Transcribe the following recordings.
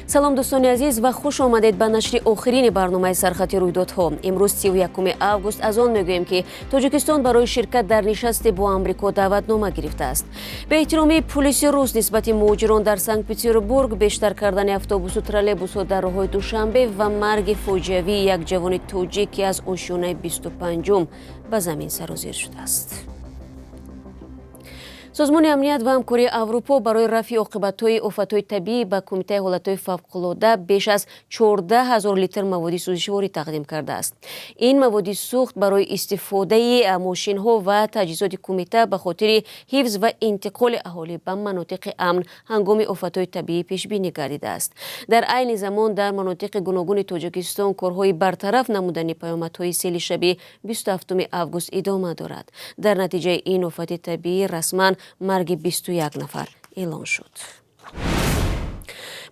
салом дӯстони азиз ва хуш омадед ба нашри охирини барномаи сархати рӯйдодҳо. имрӯз 31 август аз он мегӯем ки тоҷикистон барои ширкат дар нишасте бо амрико даъватнома гирифтааст. беэҳтиромии пулиси рус нисбати муҳоҷирон дар Санкт-Петербург, бештар кардани автобусу троллейбусҳо дар роҳҳои Душанбе ва марги фоҷиавии як ҷавони тоҷик ки аз ошёнаи 25-ум ба замин сарозир шудааст. созмони амният ва ҳамкории Аврупо барои рафъи оқибатҳои офатҳои табиӣ ба Кумитаи ҳолатҳои фавқулодда беш аз 14 000 литр маводи сӯзишворӣ тақдим кардааст. ин маводи сӯхт барои истифодаи мошинҳо ва таҷҳизоти кумита ба хотири ҳифз ва интиқоли аҳолӣ ба манотиқи амн ҳангоми офатҳои табиӣ пешбинӣ гардидааст. дар айни замон дар манотиқи гуногуни Тоҷикистон корҳои бартараф намудани паёмадҳои сели шаби 27 август идома дорад. дар натиҷаи ин офати табиӣ расман марги 21 нафар эълон шуд.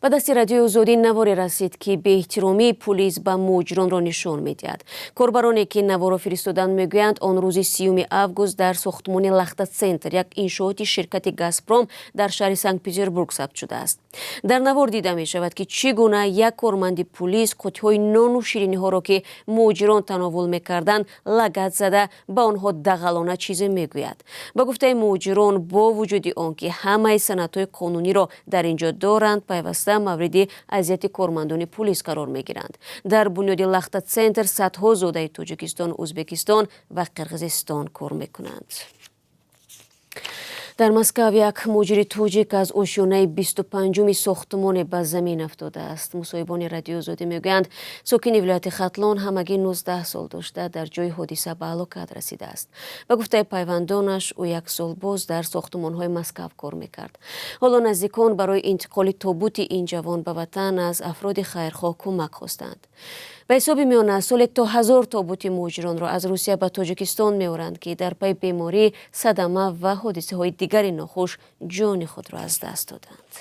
ба дасти радиои озодӣ наворе расид ки беэҳтиромии пулис ба муҳоҷиронро нишон медиҳад. корбароне ки наворо фиристоданд мегӯянд он рӯзи 30 август дар сохтмони Лахта центр, як иншооти ширкати Газпром дар шаҳри Санкт-Петербург сабт шудааст. дар навор дида мешавад ки чӣ гуна як корманди пулис қуттиҳои нону шириниҳоро ки муҳоҷирон тановул мекарданд лагат зада ба онҳо дағалона чизе мегӯяд. ба гуфтаи муҳоҷирон, бо вуҷуди он ки ҳамаи санадҳои қонуниро дар ин ҷо доранд, пайваста мавриди азияти кормандони пулис қарор мегиранд. дар бунёди Лахта центр садҳо зодаи Тоҷикистон, Ӯзбекистон ва Қирғизистон кор мекунанд. дар Москав як муҳоҷири тоҷик аз ошёнаи 25-уми сохтмоне ба замин афтодааст. мусоҳибони радиои озодӣ мегӯянд, сокини вилояти Хатлон ҳамагӣ 19 сол дошта дар ҷои ҳодиса ба ҳалокат расидааст. ба гуфтаи пайвандонаш, ӯ як сол боз дар сохтмонҳои Москав кор мекард. ҳоло наздикон барои интиқоли тобути ин ҷавон ба ватан аз афроди хайрхоҳ кӯмак хостанд. ба ҳисоби миёна соле то 1000 тобути муҳоҷиронро аз Русия ба Тоҷикистон меоранд ки дар пайи беморӣ, садама ва ҳодисаҳои дигари нохуш ҷони худро аз даст доданд.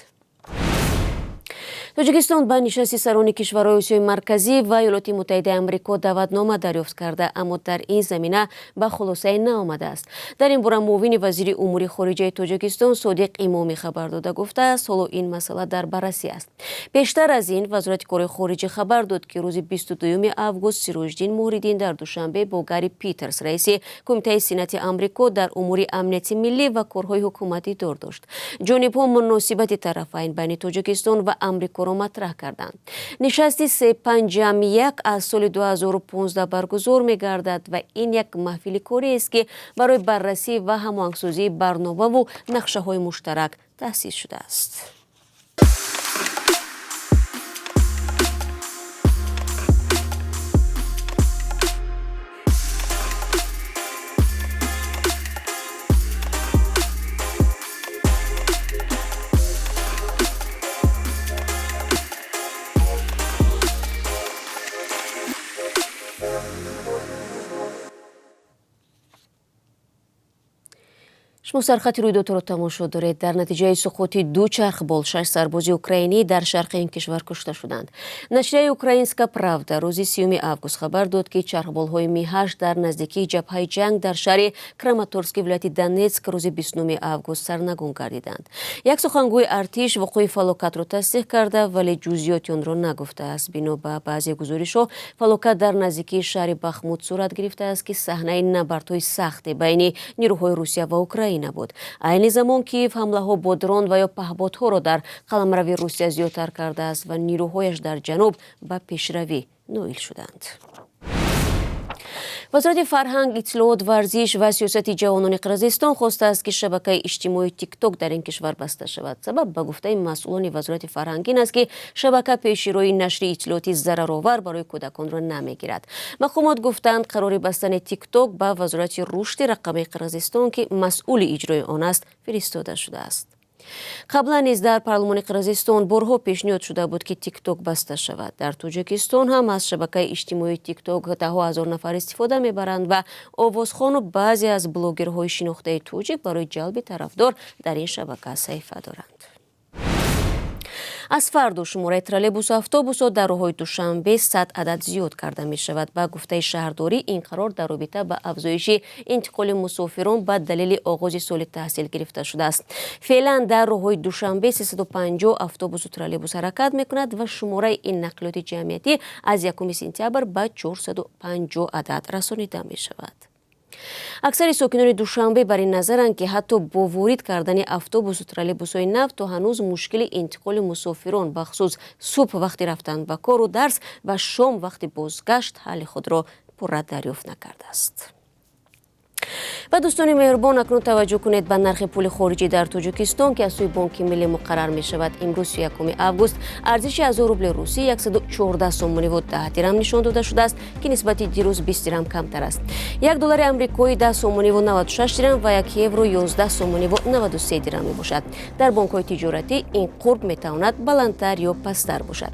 Тоҷикистон ба нишасти сарони кишварҳои Осиёи Марказӣ ва Иёлоти Муттаҳидаи Амрико даъватнома дарёфт карда, аммо дар ин замина ба хулосае наомадааст. дар ин бора муовини вазири умури хориҷаи Тоҷикистон Содиқ Имомӣ хабар дода гуфтааст, ҳоло ин масъала дар баррасӣ аст. пештар аз ин Вазорати кори хориҷӣ хабар дод, ки рӯзи 22 август Сироҷдин Муҳриддин дар Душанбе бо Гарри Питерс, раиси Кумитаи Сенати Амрико, дар умури амнияти миллӣ ва корҳои ҳукуматӣ дор дошт. ҷонибҳо муносибати тарафайн байни Тоҷикистон ва Амрико матраҳ карданд. нишасти 351 аз соли 2015 баргузор мегардад ва ин як маҳфили кориест ки барои баррасӣ ва ҳамоҳангсозии барномаву нақшаҳои муштарак таъсис шудааст. шумо сархати рӯйдодҳоро тамошо доред. дар натиҷаи суқути ду чархбол 6 сарбози украинӣ дар шарқи ин кишвар кушта шуданд. нашрияи Украинска правда рӯзи 30 август хабар дод, ки чархболҳои Ми-8 дар наздикии ҷабҳаи ҷанг дар шаҳри Краматорски вилояти Донецк рӯзи 29 август сарнагун гардиданд. як сухангӯи артиш вуқӯи фалокатро тасдиқ карда, вале ҷузъиёти онро нагуфтааст. бино ба баъзе гузоришҳо, фалокат дар наздикии шаҳри Бахмут сурат гирифтааст, ки саҳнаи набардҳои сахте байни нирӯҳои Русия ва Украина набуд. айни замон Киев ҳамлаҳо бо дрон ва ё паҳботҳоро дар қаламрави Русия зиёдтар кардааст ва нирӯҳояш дар ҷануб ба пешравӣ ноил шуданд. вазорати фарҳанг, иттилоот, варзиш ва сиёсати ҷавонони Қирғизистон хостааст, ки шабакаи иҷтимоии TikTok дар ин кишвар баста шавад. сабаб ба гуфтаи масъулони вазорати фарҳанг ин аст, ки шабака пеширои нашри иттилооти зараровар барои кӯдаконро намегирад. мақомот гуфтанд, қарори бастани TikTok ба вазорати рушди рақамии Қирғизистон, ки масъули иҷрои он аст, фиристода шудааст. қаблан низ дар парлумони Қирғизистон борҳо пешниҳод шуда буд, ки TikTok баста шавад. дар Тоҷикистон ҳам аз шабакаи иҷтимоии TikTok даҳҳо ҳазор нафар истифода мебаранд ва овозхону баъзе аз блогерҳои шинохтаи тоҷик барои ҷалби тарафдор дар ин шабака саҳифа доранд. аз фарду шумораи троллейбусу автобусҳо дар роҳҳои душанбе 100 адад зиёд карда мешавад. Ба гуфтаи шаҳрдорӣ ин қарор дар робита ба афзоиши интиқоли мусофирон ба далели оғози соли таҳсил гирифта шудааст. феълан дар роҳҳои душанбе 350 автобусу троллейбус ҳаракат мекунад ва шумораи ин нақлиёти ҷамъиятӣ аз 1 сентябр ба 450 адад расонида мешавад. аксари сокинони душанбе бар ин назаранд ки ҳатто бо ворид кардани автобусу троллейбусҳои нав то ҳанӯз мушкили интиқоли мусофирон бахусус субҳ вақти рафтан ба кору дарс ва шом вақти бозгашт ҳалли худро пурра дарёфт накардааст. ва дӯстони меҳрубон, акнун таваҷҷӯҳ кунед ба нархи пули хориҷӣ дар Тоҷикистон ки аз сӯи Бонки миллӣ муқаррар мешавад. Имрӯз 1 август арзиши 1000 рубли русӣ 114 сомониву 10 дирам нишон дода шудааст ки нисбати дирӯз 20 дирам камтар аст. 1 доллари амрикоӣ 10 сомониву 96 дирам ва 1 евро 11 сомониву 93 дирам мебошад. дар бонкҳои тиҷоратӣ ин қурб метавонад баландтар ё пасттар бошад.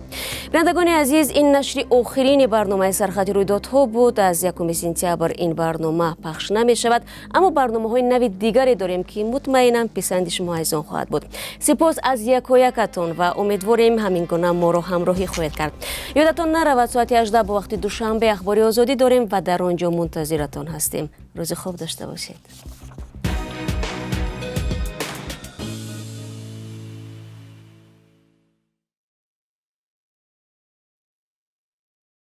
бинандагони азиз, ин нашри охирини барномаи сархати рӯйдодҳо буд. аз 1 сентябр ин барнома пахш намешавад, аммо барномаҳои нави дигаре дорем ки мутмаинам писанди шумо айзон хоҳад буд. сипос аз якоякатон ва умедворем ҳамин гуна моро ҳамроҳӣ хоҳед кард. ёдатон наравад, соати 18 бо вақти душанбе ахбори озодӣ дорем ва дар он ҷо мунтазиратон ҳастем. рӯзи хуб дошта бошед.